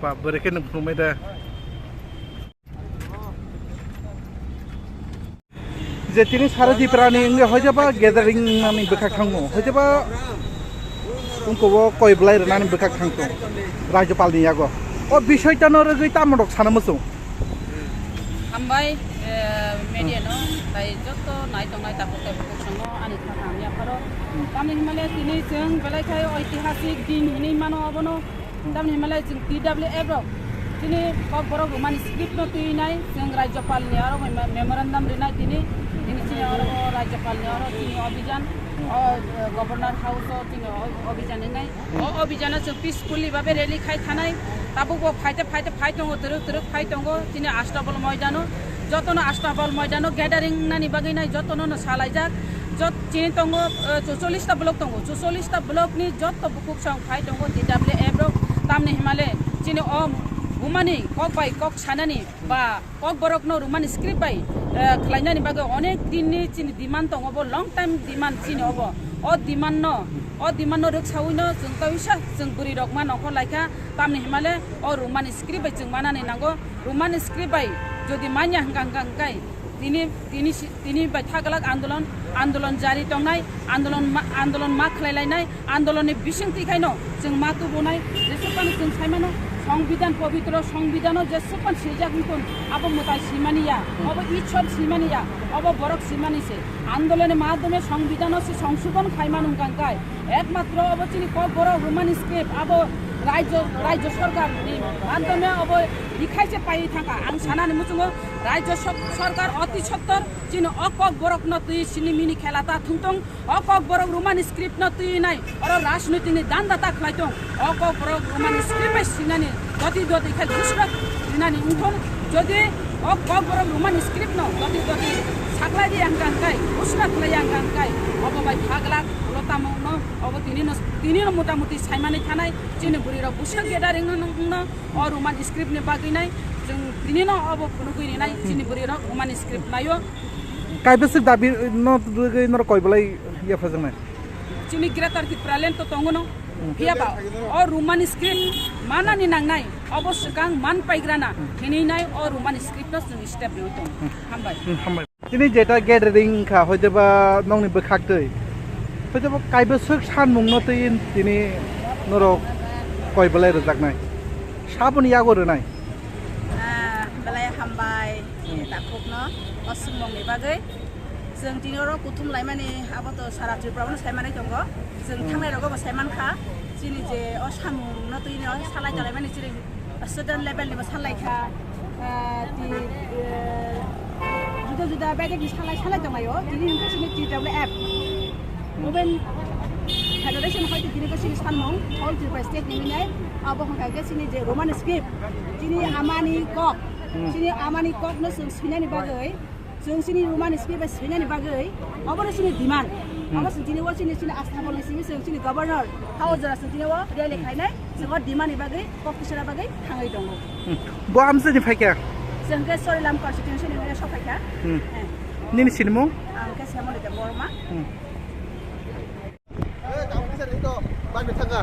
Pak berikan pemeda. Jadi सारा दिपरानी इंगे हो जाबा गैदरिंग नानी बेखा खांगो हो जाबा उनको वो कोई ब्लाइर नानी बेखा खांगो राज्यपाल नि यागो ओ विषय तनो रगै तामडक सानमसो हामबाय media no tai jotto nai tongai tapo te songo ani thangya pharo tamni himale tini jeng belai khai ऐतिहासिक दिन hini mano abono tamni himale jeng PWF ro tini kok borok mani script no tuinai jeng राज्यपाल ni aro memorandum rinai tini ini aro राज्यपाल ni aro tini অভিযান governor house tini অভিযান নাই অভিযান jeng peacefully babe rally khai thanai tabugo fight tongo teruk fight tongo tini Ashtabalo moidano jotono Ashtabalo moidano gathering nani bagai nai jotono no salaijak jot chini tongo 44 ta blok tongo 44 ta blok ni jotto bukuk sang fight tongo PWF ro tamni himale chini humani kok bai kok sanani ba kok borok no rumani script bai khlainani bagai onek din ni chini demand tongo bo long time demand chini obo o demand no ruk sawino jeng tawisa jeng buri rok ma nokho laika tamni himale o rumani script bai jeng manani nango rumani script bai যদি মাইয়া হাঙ্গাং গাই তিনি by থাগলাক আন্দোলন জারি টংনাই আন্দোলন মা খাইলাইনাই আন্দোলননি বিসংতি খাইনো जों मा তুবনাই যেসপান जों সাইমানো সংবিধান পবিত্র সংবিধান যেসপান সিজাক মিতন আবো মতাই সিমানিয়া অব ইচ্ছর সিমানিয়া অব বরক সিমানিছে আন্দোলনের মাধ্যমে সংবিধান সে সংশোধন খাইমানুং গাঙ্গাই একমাত্র অবচিনি ক বড় রোমান স্ক্রিপ্ট আবো রাজ্য সরকার মাধ্যমে অব লিখাইছে পাই থাকা আং সানানি মুচুঙ্গো রাজ্য সরকার অতি সত্তর চিনি অকক বরক ন তুই সিনিমিনি খেলাতা থুংতং অকক বরক রোমান স্ক্রিপ্ট ন তুই নাই আর রাজনীতিনি দান্দাতা খাইতং অকক বরক রোমান স্ক্রিপ্ট সিনানি দতি খাই ঘুষরক সিনানি উঠং যদি অকক বরক রোমান স্ক্রিপ্ট ন দতি সাকলাই দি আংকাংকাই ঘুষনা খাই আংকাংকাই অববাই ভাগলা লতামং অব তিনি মোটামুটি সাইমানি থানাই চিনি বুড়ির বুসা গেদারিং ন অ রোমান স্ক্রিপ্ট নি বাগিনাই जों दिनैनो अब नुगैनि नाय चिनि बुरिर रोमान स्क्रिप्ट नायो काइबेसक दाबि न दुगै नर कयबलाय या फजंनाय चिनि ग्रेटर कि प्रेलेन्ट तंगो न फियाबा अ रोमान स्क्रिप्ट मानानि नांनाय अबश्य गां मान पाइग्राना हिनि नाय अ रोमान स्क्रिप्ट न जों स्टेप लिउ दं हामबाय दिनै जेटा गेदारिं खा होजोबा नंनि बखाक्तै होजोबा काइबेसक सानमुं न तै दिनै नर कयबलाय रजाकनाय साबनि यागोरनाय हामबाय दाखबनो असुमंनि बागै जों दिनरो कुथुम लायमानि आबोथ सारा त्रिपुरावनो सायमानै दङ जों थांनाय रगबो सायमानखा जिनि जे अ सामुंनो तैनो सालाय जालायमानि जिरि स्टुडेन्ट लेभेलनिबो सालायखा जुदा बेगनि सालाय दंलायो दिनि नोंसिनि PWF ओबेन फेडारेशन हयतो दिनैबो सिनि सानमुं अल त्रिपुरा स्टेट निमिनाय आबो हंखागे सिनि जे रोमान स्क्रिप्ट दिनि आमानि कक sini amani kok no sing sinani bagai sing sini roman script ba sinani bagai abone sini demand abo sini wo sini Ashtabalo sini governor house ra sini wo rally khainai singo demand ni bagai kok kisara bagai thangai dong bo amse ni faika sing ke sorilam constitution ni so faika nini sinimo ang ke samo de borma kamu bisa itu ban betanga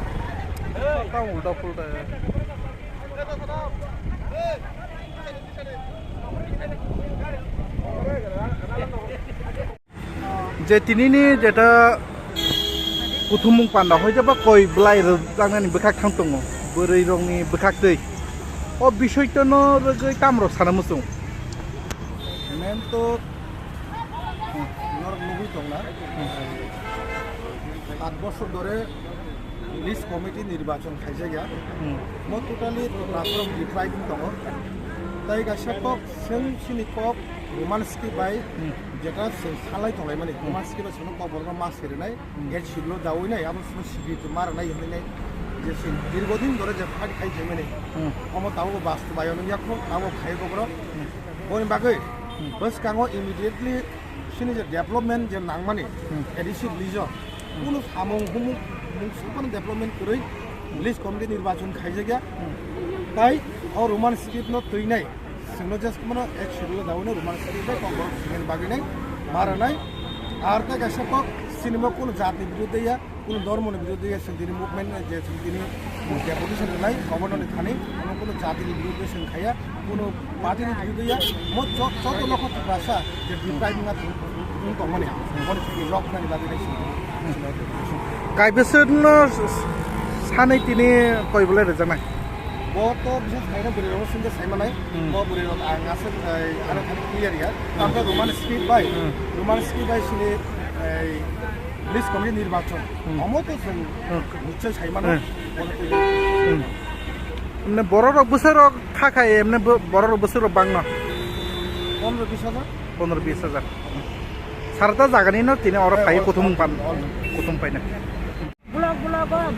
tahu udah full dah যে তিনিনি যেটা কুথুমুং পান্ডা হয়ে যাবা কই ব্লাই জাংনানি বখাক থাংতङ बोरै रंनि बखाक दै अ বিষয়টা ন রগै কামর সানামুসुं main तो नर नुबुइ दंना 8 বছর ধরে লিস্ট কমিটি নির্বাচন খাইজাया म टोटाली राष्ट्रम डिप्राइभिं दङ তাই গাছাকক जों सिनिকক रोमानस्की बाय जेटा जों सालाय दंलाय माने रोमानस्की बा जों कबरगा मास हेरनाय गेट सिग्लो दावैनाय आबो जों सिबित मारनाय होननाय जे जों दीर्घदिन धरे जे फाइट खाइजे माने अम तावो बास्तबायावनो याखौ आबो खाइगोब्रो बनि बागै बस कांगो इमिडिएटली सिनि जे डेभलपमेन्ट जे नांमाने एडिसिव लिजन कुनु सामं हुमु मुंसुपान डेभलपमेन्ट करै लिस्ट कमिटि निर्वाचन खाइजाया ताई और रोमान स्क्रिप्ट न तैनाय जोंनो जस्ट माने एक शिड्यूल दावनो रोमान स्क्रिप्ट बाय कंग्रेस सिमेन बागिनाय मारनाय आर का गासको सिनेमा कुन जातनि बिरुद्धया কোনো ধর্মের বিরুদ্ধে তিনি মুভমেন্ট যে তিনি ডেপুটেশন নাই গভর্নরের থানে কোনো জাতির বিরুদ্ধে খাইয়া কোনো পার্টির বিরুদ্ধে মোট যত লক্ষ ভাষা যে ডিপ্রাইভিং মানে লক্ষণানি বাদে गायबेसोरनो सानै तिनि कय बोलाय रोजानाय बहुत बिशेष खायना बुरेराव सिंगे सायमानाय म बुरेराव आंगासो आरो थानि क्लियर या आमफ्राय रोमान स्क्रिप्ट बाय सिनि लिस्ट कमिटि निर्वाचन अमत जों निश्चय सायमानाय एमने बर'रक बोसोराव थाखाय एमने बर'रक बोसोराव बांनो 15-20 हाजार 15-20 हाजार सारदा जागानि न तिनि अर फाय कुथुम पाइना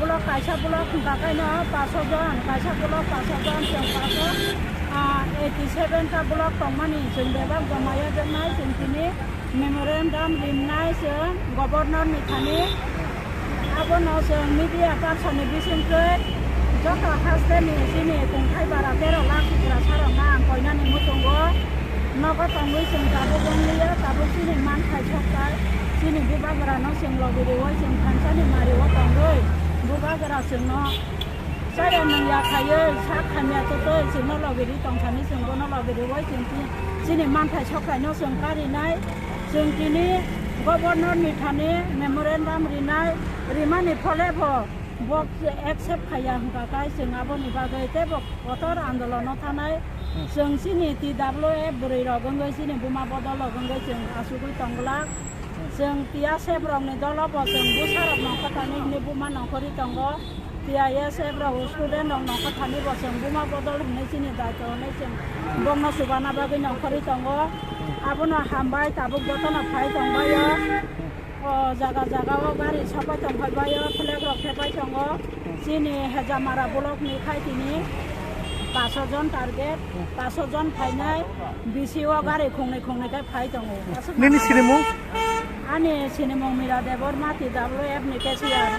block kaisa blok bakayno 500 jon kaisa blok 500 jon jeng 87 ta blok tongmani jeng bebak jamaya jenai jeng tini memorandum limnai jeng gobernur ni thani abono jeng media person ni bisingkoi joko haste ni sini tungthai bara 13 lakh kura sarana koinani mutongo nogo tongui jeng tabu gongliya tabu sini man khai chokkai sini bubagara no jeng logiri wai jeng khansani mari wa tongoi bubagara jeng no saya nang ya khayo sa khamya to jeng no logiri tongthani jeng go no logiri wai jeng sini man khai chokkai no jeng kari nai jeng tini gobernur ni thani memorandum rinai rimani pholebo bok accept khaya hungkakai jeng aboni bagai tebo kotor andolon thanai jeng sini PWF buri rogongoi sini buma bodol rogongoi jeng asugui tonglak jeng tia sebrong ni dolobo jeng busarok nongkotani ni buma nongkori tonggo tia sebrong student nongkotani bo jeng buma bodol ni sini daito ni jeng bongno subana bagai nongkori tonggo abono hambai tabuk dotona phai tongbayo jaga o gari sabai tongbayo flag rok thebai tongo sini hejamara blok ni khai tini 500 John target 500 জন ফাইনাই বিসিও গাড়ি খংনে খাই phi দङ निनि सिनेमु आनि सिनेमु मिरा देवर माति PWF नि cashier